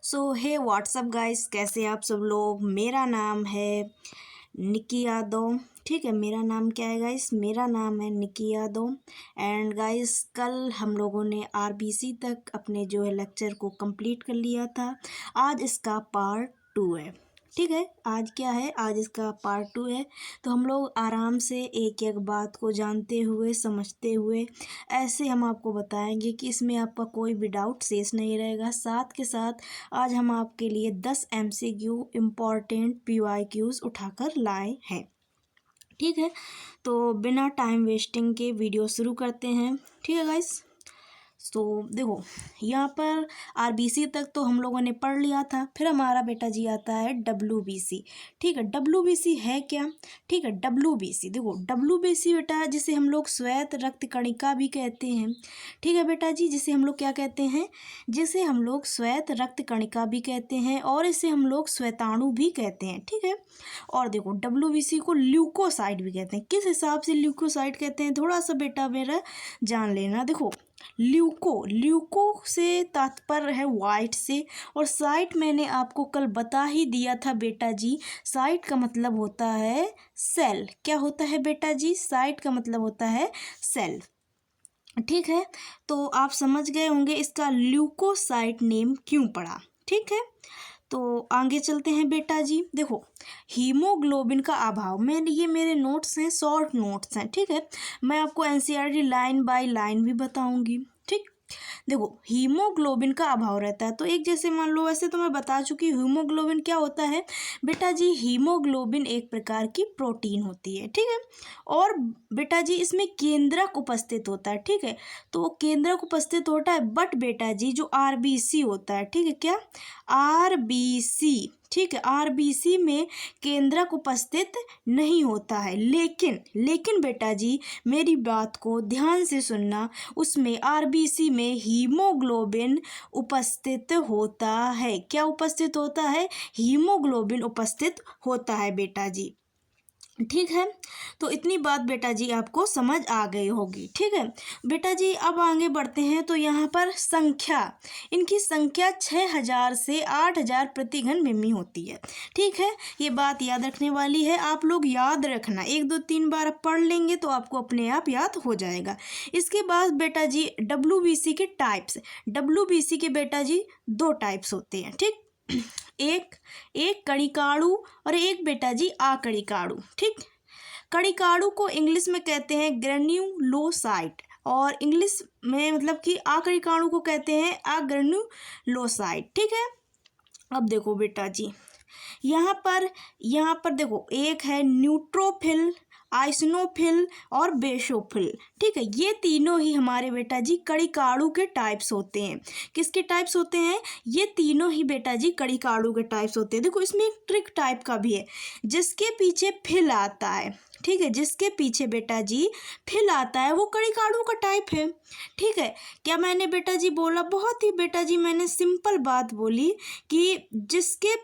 सो हे WhatsApp guys, कैसे आप सब लोग। मेरा नाम है निकी यादव। ठीक है, मेरा नाम क्या है गाइस? मेरा नाम है निकी यादव। एंड गाइस, कल हम लोगों ने आरबीसी तक अपने जो है लेक्चर को कंप्लीट कर लिया था। आज इसका पार्ट 2 है। ठीक है, आज क्या है? आज इसका पार्ट 2 है। तो हम लोग आराम से एक एक बात को जानते हुए, समझते हुए ऐसे हम आपको बताएंगे कि इसमें आपका कोई भी डाउट शेष नहीं रहेगा। साथ के साथ आज हम आपके लिए 10 MCQ इम्पॉर्टेंट PYQs उठाकर लाए हैं। ठीक है, तो बिना टाइम वेस्टिंग के वीडियो शुरू करते हैं। ठीक है गाइस, तो देखो यहाँ पर आरबीसी तक तो हम लोगों ने पढ़ लिया था। फिर हमारा बेटा जी आता है डब्ल्यूबीसी। ठीक है, डब्ल्यूबीसी है क्या? ठीक है, डब्ल्यूबीसी देखो, डब्ल्यूबीसी बेटा जिसे हम लोग श्वेत रक्त कणिका भी कहते हैं। ठीक है बेटा जी, जिसे हम लोग क्या कहते हैं? जिसे हम लोग श्वेत रक्त कणिका भी कहते हैं और इसे हम लोग श्वेताणु भी कहते हैं। ठीक है, और देखो डब्ल्यूबीसी को ल्यूकोसाइट भी कहते हैं। किस हिसाब से ल्यूकोसाइट कहते हैं, थोड़ा सा बेटा मेरा जान लेना। देखो ल्यूको से तात्पर्य है वाइट से, और साइट मैंने आपको कल बता ही दिया था बेटा जी। साइट का मतलब होता है सेल। क्या होता है बेटा जी? साइट का मतलब होता है सेल। ठीक है, तो आप समझ गए होंगे इसका ल्यूकोसाइट नेम क्यों पड़ा। ठीक है, तो आगे चलते हैं बेटा जी। देखो हीमोग्लोबिन का अभाव, ये मेरे नोट्स हैं, शॉर्ट नोट्स हैं। ठीक है, मैं आपको एनसीईआरटी लाइन बाय लाइन भी बताऊंगी। ठीक, देखो हीमोग्लोबिन का अभाव रहता है तो एक जैसे मान लो, वैसे तो मैं बता चुकी हीमोग्लोबिन क्या होता है बेटा जी। हीमोग्लोबिन एक प्रकार की प्रोटीन होती है। ठीक है, और बेटा जी इसमें केंद्रक उपस्थित होता है। ठीक है, तो केंद्रक उपस्थित होता है, बट बेटा जी जो आरबीसी होता है, ठीक है, क्या आरबीसी, ठीक है, आरबीसी में केंद्रक उपस्थित नहीं होता है। लेकिन बेटा जी मेरी बात को ध्यान से सुनना, उसमें आरबीसी में हीमोग्लोबिन उपस्थित होता है। क्या उपस्थित होता है? हीमोग्लोबिन उपस्थित होता है बेटा जी। ठीक है, तो इतनी बात बेटा जी आपको समझ आ गई होगी। ठीक है बेटा जी, अब आगे बढ़ते हैं। तो यहाँ पर संख्या, इनकी संख्या 6000 से 8000 प्रति घन मिमी होती है। ठीक है, ये बात याद रखने वाली है। आप लोग याद रखना, 1 2 3 बार आप पढ़ लेंगे तो आपको अपने आप याद हो जाएगा। इसके बाद बेटा जी डब्ल्यूबीसी के टाइप्स। डब्ल्यूबीसी के बेटा जी 2 टाइप्स होते हैं। ठीक, एक कणिकाणु और एक बेटा जी अकणिकाणु। ठीक, कणिकाणु को इंग्लिश में कहते हैं ग्रेन्युलोसाइट, और इंग्लिश में मतलब कि अकणिकाणु को कहते हैं अग्रेन्युलोसाइट। ठीक है, अब देखो बेटा जी यहाँ पर देखो, एक है न्यूट्रोफिल, आइसनोफिल और बेसोफिल। ठीक है, ये तीनों ही हमारे बेटा जी कणिकाणु के टाइप्स होते हैं। किसके टाइप्स होते हैं? ये तीनों ही बेटा जी कणिकाणु के टाइप्स होते हैं। देखो इसमें एक ट्रिक टाइप का भी है, जिसके पीछे फिल आता है। ठीक है, जिसके पीछे बेटा जी फिल आता है वो कणिकाणु का टाइप है। ठीक है, क्या मैंने बेटा जी बोला? बहुत ही बेटा जी मैंने सिंपल बात बोली कि जिसके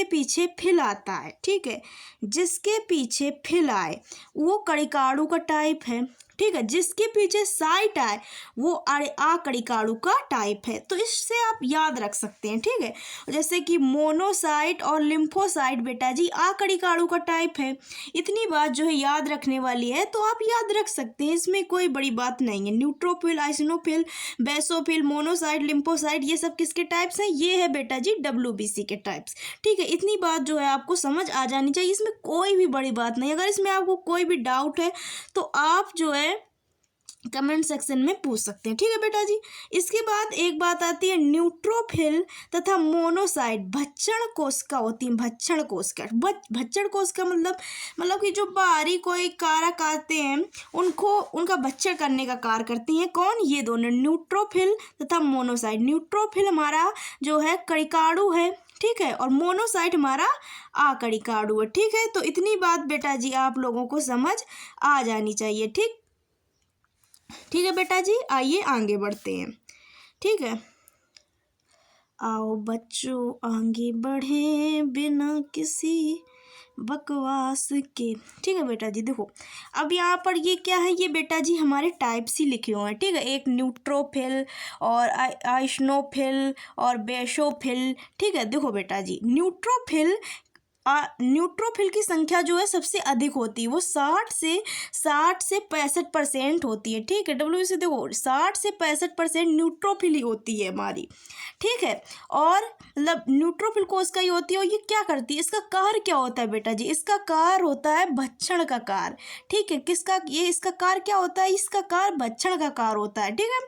पीछे फिल आता है, ठीक है, जिसके पीछे फिल आए वो कणिकाणु का टाइप है। ठीक है, जिसके पीछे साइट आए वो अकणिकाणु का टाइप है। तो इससे आप याद रख सकते हैं। ठीक है, जैसे कि मोनोसाइट और लिम्फोसाइट बेटा जी अकणिकाणु का टाइप है। इतनी बात जो है याद रखने वाली है, तो आप याद रख सकते हैं, इसमें कोई बड़ी बात नहीं है। न्यूट्रोफिल, आइसनोफिल, बेसोफिल, मोनोसाइट, लिम्फोसाइट, ये सब किसके टाइप्स हैं? ये है बेटा जी डब्ल्यूबीसी के टाइप्स। ठीक है, इतनी बात जो है आपको समझ आ जानी चाहिए, इसमें कोई भी बड़ी बात नहीं। अगर इसमें आपको कोई भी डाउट है तो आप जो है कमेंट सेक्शन में पूछ सकते हैं। ठीक है बेटा जी, इसके बाद एक बात आती है न्यूट्रोफिल तथा मोनोसाइट भक्षण कोशिका होती है। भक्षण कोशिका, भक्षण कोशिका मतलब कि जो बाहरी कोई कारक आते हैं उनको, उनका भक्षण करने का कार्य करती हैं। कौन? ये दोनों, न्यूट्रोफिल तथा मोनोसाइट। न्यूट्रोफिल हमारा जो है कणिकाणु है, ठीक है, और मोनोसाइट हमारा अकणिकाणु है। ठीक है, तो इतनी बात बेटा जी आप लोगों को समझ आ जानी चाहिए। ठीक है बेटा जी, आइए आगे बढ़ते हैं। ठीक है, आओ बच्चों आगे बढ़ें बिना किसी बकवास के। ठीक है बेटा जी, देखो अब यहाँ पर ये क्या है, ये बेटा जी हमारे टाइप्स ही लिखे हुए हैं। ठीक है, एक न्यूट्रोफिल और आइसनोफिल और बेसोफिल। ठीक है, देखो बेटा जी न्यूट्रोफिल की संख्या जो है सबसे अधिक होती है, वो 60 से 65% होती है। ठीक है, डब्ल्यू से देखो 60 से 65% न्यूट्रोफिल ही होती है हमारी। ठीक है, और मतलब न्यूट्रोफिल कोशिका का ही होती है। और ये क्या करती है, इसका कार्य क्या होता है बेटा जी, इसका कार्य होता है भक्षण का कार्य। ठीक है, किसका, ये इसका कार्य क्या होता है, इसका कार्य भक्षण का कार्य होता है। ठीक है,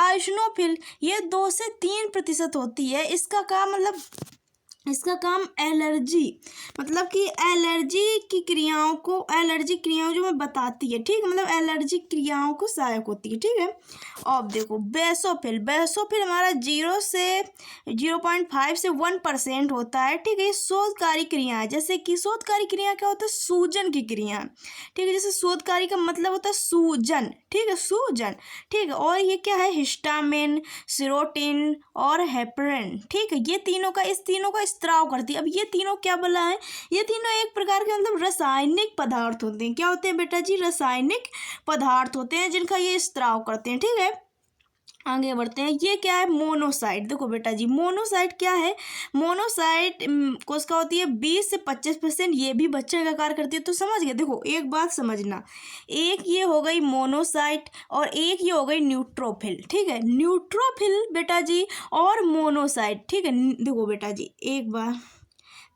आइसनोफिल ये 2 से 3% होती है। इसका काम मतलब इसका काम एलर्जी, मतलब कि एलर्जी क्रियाओं जो मैं बताती है। ठीक है, मतलब एलर्जी क्रियाओं को सहायक होती है। ठीक है, अब देखो बेसोफिल हमारा 0.5 से 1% होता है। ठीक है, ये शोधकारी क्रिया है। जैसे कि शोधकारी क्रिया क्या होता है, सूजन की क्रिया। ठीक है, जैसे शोधकारी का मतलब होता है सूजन। ठीक है, सूजन। ठीक है, और ये क्या है, हिस्टामिन, सेरोटिन और हेपरिन। ठीक है, ये तीनों का स्त्राव करती है। अब ये तीनों क्या बोला है, ये तीनों एक प्रकार के मतलब रासायनिक पदार्थ होते हैं। क्या होते हैं बेटा जी, रासायनिक पदार्थ होते हैं जिनका ये स्त्राव करते हैं। ठीक है, आगे बढ़ते हैं। ये क्या है, मोनोसाइट। देखो बेटा जी मोनोसाइट क्या है, मोनोसाइट कोशिका होती है 20 से 25%, ये भी बच्चे का कार्य करती है। तो समझ गए, देखो एक बात समझना, एक ये हो गई मोनोसाइट और एक ये हो गई न्यूट्रोफिल। ठीक है, न्यूट्रोफिल बेटा जी और मोनोसाइट। ठीक है, देखो बेटा जी एक बार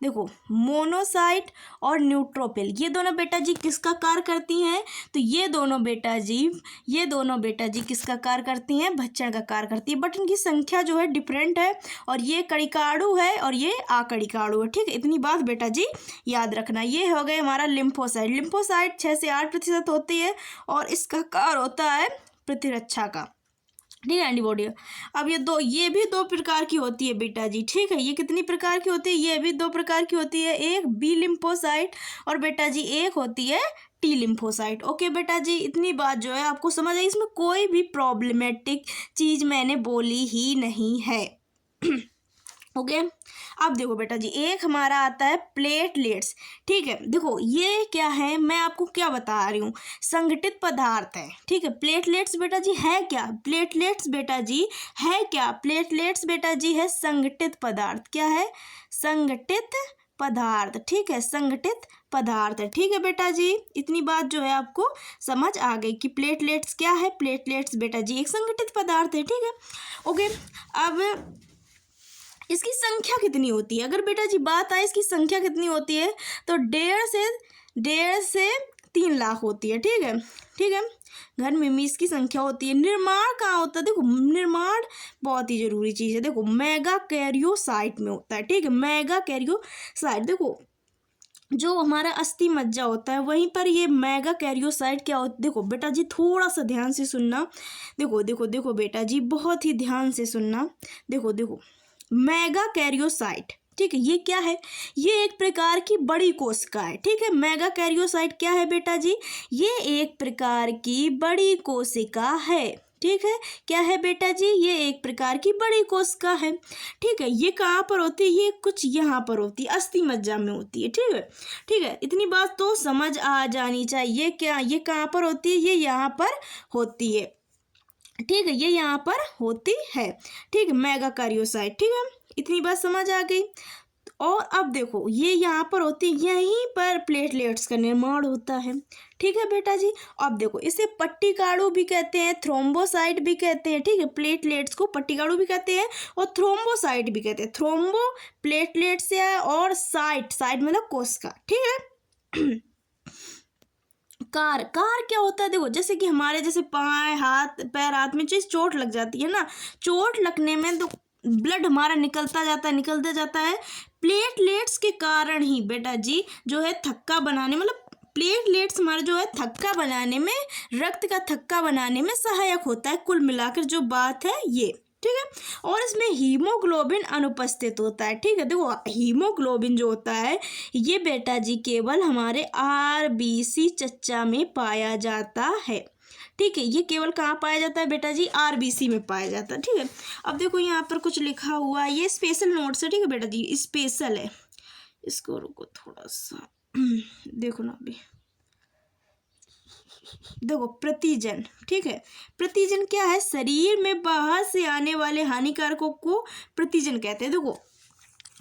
देखो, मोनोसाइट और न्यूट्रोफिल ये दोनों बेटा जी किसका कार्य करती हैं, तो ये दोनों बेटा जी किसका कार्य करती हैं, भक्षण का कार्य करती है। बट इनकी संख्या जो है डिफरेंट है, और ये कणिकाणु है और ये अकणिकाणु है। ठीक है, इतनी बात बेटा जी याद रखना। ये हो गए हमारा लिम्फोसाइट 6 से 8% होती है, और इसका कार्य होता है प्रतिरक्षा का। ठीक है, एंटीबॉडी। अब ये भी 2 प्रकार की होती है बेटा जी। ठीक है, ये कितनी प्रकार की होती है, ये भी 2 प्रकार की होती है। एक बी लिम्फोसाइट और बेटा जी एक होती है टी लिम्फोसाइट। ओके बेटा जी, इतनी बात जो है आपको समझ आई, इसमें कोई भी प्रॉब्लमेटिक चीज मैंने बोली ही नहीं है। ओके, अब देखो बेटा जी एक हमारा आता है प्लेटलेट्स। ठीक है, देखो ये क्या है, मैं आपको क्या बता रही हूँ, संगठित पदार्थ है। ठीक है, प्लेटलेट्स बेटा जी है क्या, प्लेटलेट्स बेटा जी है संगठित पदार्थ। क्या है, संगठित पदार्थ। ठीक है, संगठित पदार्थ है। ठीक है बेटा जी, इतनी बात जो है आपको समझ आ गई कि प्लेटलेट्स क्या है, प्लेटलेट्स बेटा जी एक संगठित पदार्थ है। ठीक है, ओके, अब इसकी संख्या कितनी होती है, अगर बेटा जी बात आए इसकी संख्या कितनी होती है, तो 1.5 से 3 लाख होती है। ठीक है, घर में इसकी संख्या होती है। निर्माण कहाँ होता है, देखो निर्माण बहुत ही जरूरी चीज़ है। देखो मेगा कैरियोसाइट में होता है। ठीक है, मेगा कैरियोसाइट, देखो जो हमारा अस्थि मज्जा होता है वहीं पर ये मेगा कैरियोसाइट क्या होता है। देखो बेटा जी थोड़ा सा ध्यान से सुनना, देखो बेटा जी बहुत ही ध्यान से सुनना। देखो मेगा कैरियोसाइट, ठीक है, ये क्या है, ये एक प्रकार की बड़ी कोशिका है। ठीक है, मेगा कैरियोसाइट क्या है बेटा जी, ये एक प्रकार की बड़ी कोशिका है। ठीक है, क्या है बेटा जी, ये एक प्रकार की बड़ी कोशिका है। ठीक है, ये कहाँ पर होती है, ये कुछ यहाँ पर होती है, अस्थि मज्जा में होती है। ठीक है, इतनी बात तो समझ आ जानी चाहिए। क्या ये कहाँ पर होती है, ये यहाँ पर होती है। ठीक है, ये यहाँ पर होती है। ठीक है, मेगा कैरियोसाइट। ठीक है, इतनी बात समझ आ गई। और अब देखो ये यहाँ पर होती है, यहीं पर प्लेटलेट्स का निर्माण होता है। ठीक है बेटा जी, अब देखो इसे पट्टिकाणु भी कहते हैं, थ्रोम्बोसाइट भी कहते हैं। ठीक है, प्लेटलेट्स को पट्टिकाणु भी कहते हैं और थ्रोम्बोसाइट भी कहते हैं। थ्रोम्बो प्लेटलेट से है और साइट मतलब कोशिका। ठीक है, कार क्या होता है, देखो जैसे कि हमारे जैसे पैर हाथ में चोट लग जाती है ना, चोट लगने में तो ब्लड हमारा निकलता जाता है। प्लेटलेट्स के कारण ही बेटा जी जो है थक्का बनाने, मतलब प्लेटलेट्स हमारे जो है थक्का बनाने में, रक्त का थक्का बनाने में सहायक होता है। कुल मिलाकर जो बात है ये, ठीक है, और इसमें हीमोग्लोबिन अनुपस्थित होता है। ठीक है, देखो हीमोग्लोबिन जो होता है ये बेटा जी केवल हमारे आरबीसी चच्चा में पाया जाता है। ठीक है, ये केवल कहाँ पाया जाता है बेटा जी, आरबीसी में पाया जाता है। ठीक है, अब देखो यहाँ पर कुछ लिखा हुआ है, ये स्पेशल नोट्स है। ठीक है बेटा जी, स्पेशल है, इसको रुको थोड़ा सा देखो ना अभी, देखो प्रतिजन, ठीक है। प्रतिजन क्या है? शरीर में बाहर से आने वाले हानिकारकों को प्रतिजन कहते हैं। देखो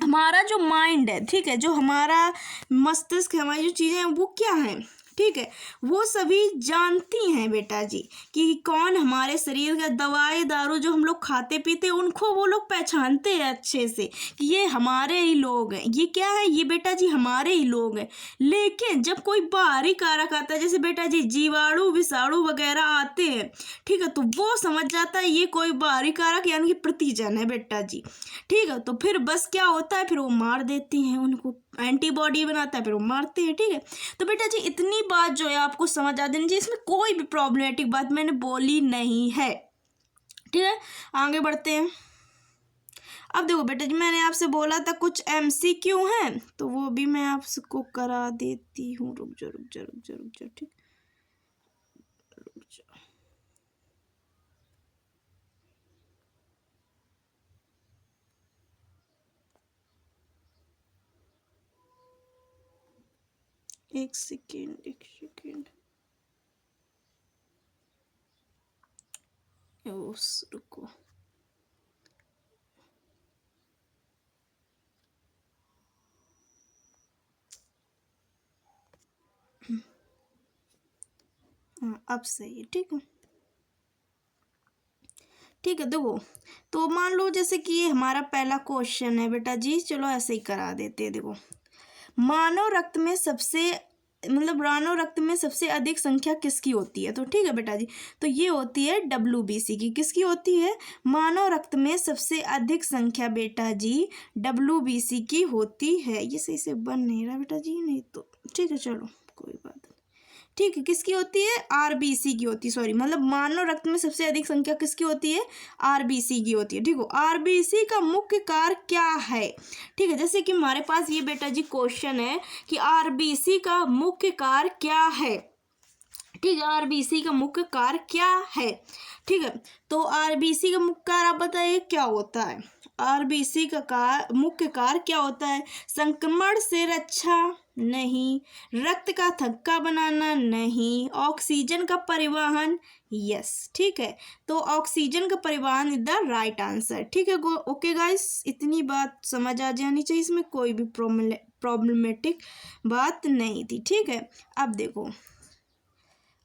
हमारा जो माइंड है, ठीक है, जो हमारा मस्तिष्क, हमारी जो चीज़ें हैं वो क्या हैं, ठीक है, वो सभी जानती हैं बेटा जी कि कौन हमारे शरीर का दवाई दारू जो हम लोग खाते पीते उनको वो लोग पहचानते हैं अच्छे से कि ये हमारे ही लोग हैं। ये क्या है? ये बेटा जी हमारे ही लोग हैं। लेकिन जब कोई बाहरी कारक आता है, जैसे बेटा जी जीवाणु विषाणु वगैरह आते हैं, ठीक है, तो वो समझ जाता है ये कोई बाहरी कारक यानी कि प्रतिजन है बेटा जी, ठीक है। तो फिर बस क्या होता है, फिर वो मार देती हैं, उनको एंटीबॉडी बनाता है, फिर वो मारते हैं, ठीक है। तो बेटा जी इतनी बात जो है आपको समझ आ देनी चाहिए, इसमें कोई भी प्रॉब्लमेटिक बात मैंने बोली नहीं है, ठीक है। आगे बढ़ते हैं। अब देखो बेटा जी मैंने आपसे बोला था कुछ MCQ हैं, तो वो भी मैं आपको करा देती हूँ। रुक जा रुक जा रुक जा रुक जा, ठीक, रुक जा। एक सेकेंड एक सेकेंड, रुको, हाँ अब सही है, ठीक है, ठीक है। देखो तो मान लो जैसे कि ये हमारा पहला क्वेश्चन है बेटा जी, चलो ऐसे ही करा देते हैं। देखो मानव रक्त में सबसे मानव रक्त में सबसे अधिक संख्या किसकी होती है? तो ठीक है बेटा जी, तो ये होती है WBC की। किसकी होती है? मानव रक्त में सबसे अधिक संख्या बेटा जी WBC की होती है। ये सही से बन नहीं रहा बेटा जी, नहीं तो ठीक है चलो कोई बात नहीं, ठीक है। किसकी होती है? RBC की होती है, सॉरी, मानव रक्त में सबसे अधिक संख्या किसकी होती है? RBC की होती है, ठीक है। RBC का मुख्य कार्य क्या है? ठीक है, जैसे कि हमारे पास ये बेटा जी क्वेश्चन है कि RBC का मुख्य कार्य क्या है, ठीक है, RBC का मुख्य कार्य क्या है, ठीक है। तो RBC का मुख्य कार्य आप बताइए क्या होता है? RBC का मुख्य कार्य क्या होता है? संक्रमण से रक्षा नहीं, रक्त का थक्का बनाना नहीं, ऑक्सीजन का परिवहन, यस, ठीक है। तो ऑक्सीजन का परिवहन इज द राइट आंसर, ठीक है। ओके गाइस, इतनी बात समझ आ जानी चाहिए, इसमें कोई भी प्रॉब्लमेटिक बात नहीं थी, ठीक है। अब देखो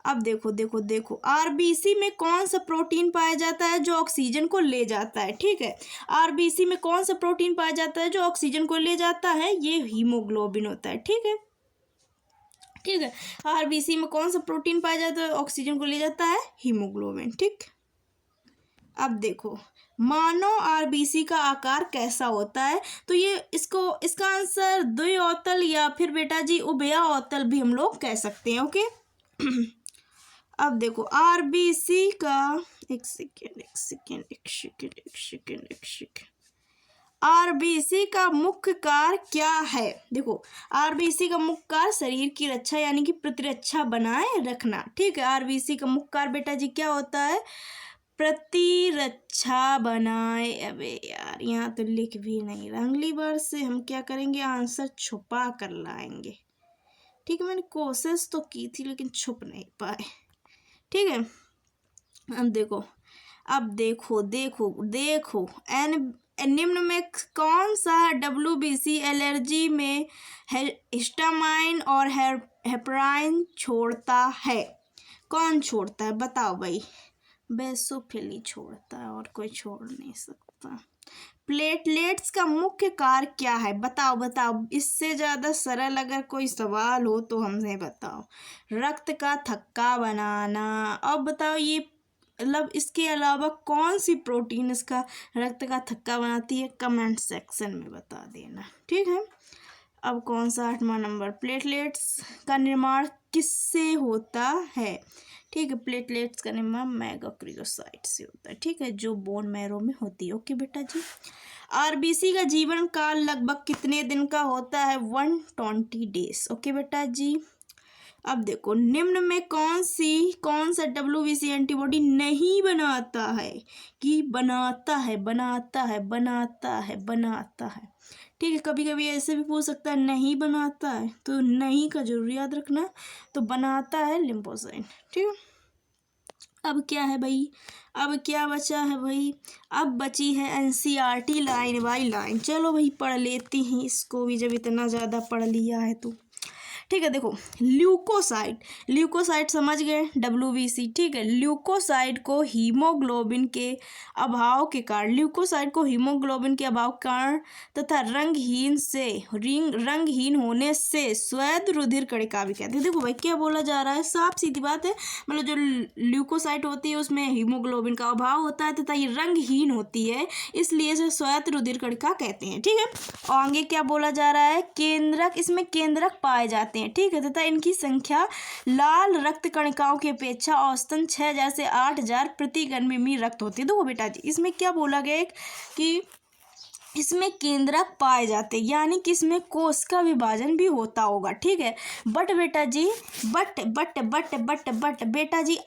RBC में कौन सा प्रोटीन पाया जाता है जो ऑक्सीजन को ले जाता है, ठीक है। RBC में कौन सा प्रोटीन पाया जाता है जो ऑक्सीजन को ले जाता है? ये हीमोग्लोबिन होता है, ठीक है, ठीक है। RBC में कौन सा प्रोटीन पाया जाता है ऑक्सीजन को ले जाता है? हीमोग्लोबिन, ठीक। अब देखो मानव RBC का आकार कैसा होता है? तो ये इसका आंसर द्विअवतल या फिर बेटा जी उभयावतल भी हम लोग कह सकते हैं, ओके। अब देखो RBC का एक सेकेंड RBC का मुख्य कार्य क्या है? देखो RBC का मुख्य कार्य शरीर की रक्षा यानी कि प्रतिरक्षा बनाए रखना, ठीक है। RBC का मुख्य कार्य बेटा जी क्या होता है? प्रतिरक्षा बनाए, अबे यार यहाँ तो लिख भी नहीं रहा, अगली बार से हम क्या करेंगे, आंसर छुपा कर लाएंगे, ठीक है। मैंने कोशिश तो की थी लेकिन छुप नहीं पाए, ठीक है। अब देखो निम्न में कौन सा WBC एलर्जी में हिस्टामाइन और हेपराइन छोड़ता है? कौन छोड़ता है बताओ भाई? बेसोफिल छोड़ता है और कोई छोड़ नहीं सकता। प्लेटलेट्स का मुख्य कार्य क्या है? बताओ, इससे ज़्यादा सरल अगर कोई सवाल हो तो हमसे बताओ। रक्त का थक्का बनाना। अब बताओ ये इसके अलावा कौन सी प्रोटीन इसका रक्त का थक्का बनाती है? कमेंट सेक्शन में बता देना, ठीक है। अब कौन सा 8वां नंबर, प्लेटलेट्स का निर्माण किससे होता है? ठीक है, प्लेटलेट्स का निर्माण मेगाक्रियोसाइट से होता है, ठीक है, जो बोन मैरो में होती है, ओके बेटा जी। RBC का जीवन काल लगभग कितने दिन का होता है? 120 डेज, ओके बेटा जी। अब देखो, निम्न में कौन सा WBC एंटीबॉडी नहीं बनाता है? कि बनाता है। ठीक है, कभी कभी ऐसे भी पूछ सकता है नहीं बनाता है, तो नहीं का जरूर याद रखना। तो बनाता है लिम्फोसाइट। ठीक है, अब क्या है भाई, अब क्या बचा है भाई? अब बची है NCERT लाइन बाई लाइन। चलो भाई पढ़ लेती हैं इसको भी, जब इतना ज़्यादा पढ़ लिया है तो। ठीक है, देखो ल्यूकोसाइट समझ गए, WBC। ठीक है, ल्यूकोसाइट को हीमोग्लोबिन के अभाव के कारण तथा रंगहीन होने से श्वेत रुधिर कणिका भी कहते हैं। देखो भाई क्या बोला जा रहा है, साफ सीधी बात है। मतलब जो ल्यूकोसाइट होती है उसमें हीमोग्लोबिन का अभाव होता है तथा ये रंगहीन होती है, इसलिए इसे श्वेत रुधिर कणिका कहते हैं। ठीक है, और आगे क्या बोला जा रहा है, इसमें केंद्रक पाए जाते हैं। ठीक है, तथा इनकी संख्या लाल रक्त कणिकाओं की अपेक्षा औसतन 6000 से 8000 प्रति घन मिमी रक्त होती है। देखो बेटा जी, इसमें क्या बोला गया कि इसमें केंद्रक पाए जाते, यानी कि इसमें कोश का विभाजन भी होता होगा। ठीक है, बट बेटा जी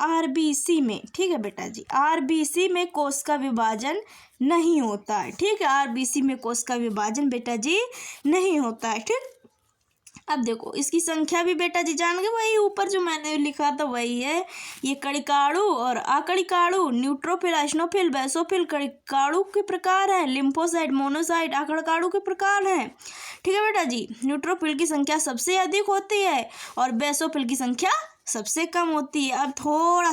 RBC में, ठीक है बेटा जी, RBC में कोश का विभाजन नहीं होता है। ठीक है, RBC में कोश का विभाजन बेटा जी नहीं होता है। ठीक, अब देखो इसकी संख्या भी बेटा जी जान गए, वही ऊपर जो मैंने लिखा था वही है। ये कणिकाणु और अकणिकाणु, न्यूट्रोफिल, आइसोफिल, बेसोफिल कणिकाणु के प्रकार है। लिम्फोसाइट, मोनोसाइट अकणिकाणु के प्रकार हैं। ठीक है बेटा जी, न्यूट्रोफिल की संख्या सबसे अधिक होती है और बेसोफिल की संख्या सबसे कम होती है। अब थोड़ा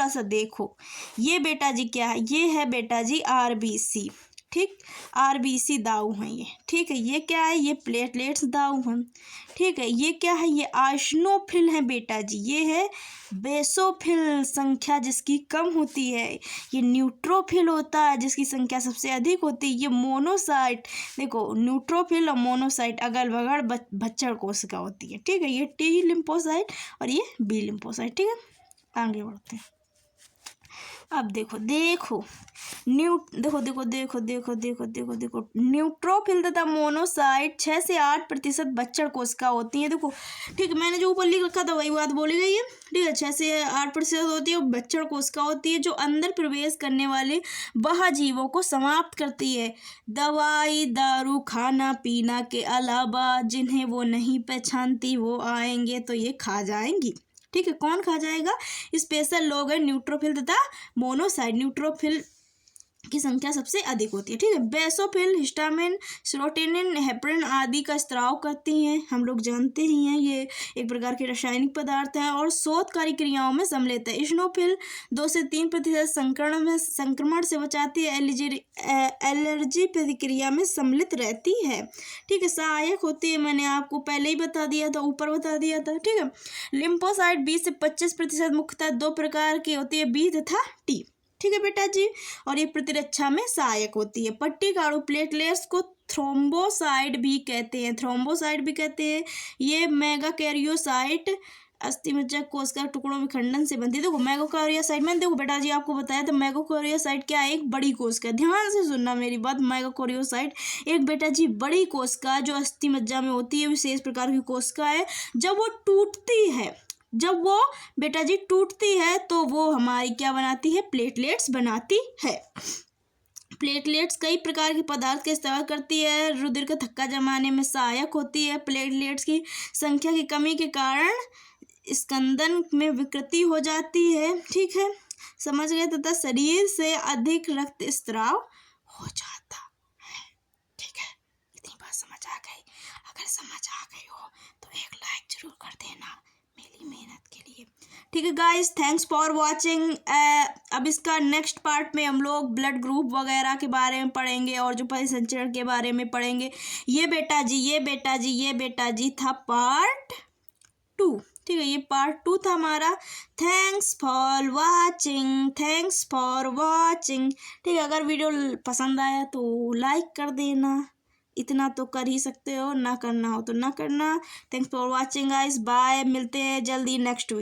सा देखो, ये बेटा जी क्या है, ये है बेटा जी RBC। ठीक, RBC दाऊ हैं ये। ठीक है, ये क्या है, ये प्लेटलेट्स दाऊ हैं। ठीक है, ये क्या है, ये आइसोफिल है बेटा जी। ये है बेसोफिल, संख्या जिसकी कम होती है। ये न्यूट्रोफिल होता है जिसकी संख्या सबसे अधिक होती है। ये मोनोसाइट, देखो न्यूट्रोफिल और मोनोसाइट अगल बगल भच्चर कोशिका होती है। ठीक है, ये T लिम्फोसाइट और ये B लिम्फोसाइट। ठीक है, आगे बढ़ते हैं। अब देखो न्यूट्रोफिल तथा मोनोसाइट 6 से 8% बच्चर कोशिका होती हैं। देखो ठीक है, मैंने जो ऊपर लिख रखा था वही बात बोली गई है। ठीक है, 6 से 8% होती है, बच्चर कोशिका होती है जो अंदर प्रवेश करने वाले बाह्यजीवों को समाप्त करती है। दवाई दारू खाना पीना के अलावा जिन्हें वो नहीं पहचानती वो आएंगे तो ये खा जाएंगी। ठीक है, कौन खा जाएगा? स्पेशल लोग हैं न्यूट्रोफिल तथा मोनोसाइट। न्यूट्रोफिल की संख्या सबसे अधिक होती है। ठीक है, बेसोफिल हिस्टामिन, सेरोटोनिन, हेपरिन आदि का स्त्राव करती हैं, हम लोग जानते ही हैं। ये एक प्रकार के रासायनिक पदार्थ हैं और शोधकारी क्रियाओं में सम्मिलित है। इस्नोफिल 2 से 3% संक्रमण से बचाती है, एलर्जी प्रतिक्रिया में सम्मिलित रहती है। ठीक है, सहायक होती है, मैंने आपको पहले ही बता दिया था, ऊपर बता दिया था। ठीक है, लिम्फोसाइट 20 से 25% मुख्यतः 2 प्रकार की होती है, B तथा T। ठीक है बेटा जी, और ये प्रतिरक्षा में सहायक होती है। पट्टिकाणु प्लेटलेट्स को थ्रोम्बोसाइट भी कहते हैं। ये मेगाकैरियोसाइट अस्थिमज्जा कोशिका के टुकड़ों में खंडन से बनती है। देखो मेगाकैरियोसाइट, मैंने देखो बेटा जी आपको बताया था मेगाकैरियोसाइट क्या है, एक बड़ी कोशिका। ध्यान से सुनना मेरी बात, मेगाकैरियोसाइट एक बेटा जी बड़ी कोशिका जो अस्थिमज्जा में होती है, विशेष प्रकार की कोशिका है। जब वो बेटा जी टूटती है तो वो हमारी क्या बनाती है? प्लेटलेट्स बनाती है। प्लेटलेट्स कई प्रकार के पदार्थ का इस्तेमाल करती है, रुधिर का थक्का जमाने में सहायक होती है। प्लेटलेट्स की संख्या की कमी के कारण स्कंदन में विकृति हो जाती है। ठीक है, समझ गए, तथा शरीर से अधिक रक्त स्त्राव हो जाता है। ठीक है, इतनी बात समझ आ गई? अगर समझ आ गई हो तो एक लाइक जरूर कर देना मेरी मेहनत के लिए। ठीक है गाइस, थैंक्स फॉर वाचिंग। अब इसका नेक्स्ट पार्ट में हम लोग ब्लड ग्रुप वगैरह के बारे में पढ़ेंगे और जो परिसंचरण के बारे में पढ़ेंगे। ये बेटा जी था पार्ट 2। ठीक है, ये पार्ट 2 था हमारा। Thanks for watching. ठीक है, अगर वीडियो पसंद आया तो लाइक कर देना, इतना तो कर ही सकते हो, ना करना हो तो ना करना। Thanks for watching guys, bye, मिलते हैं जल्दी नेक्स्ट वीडियो।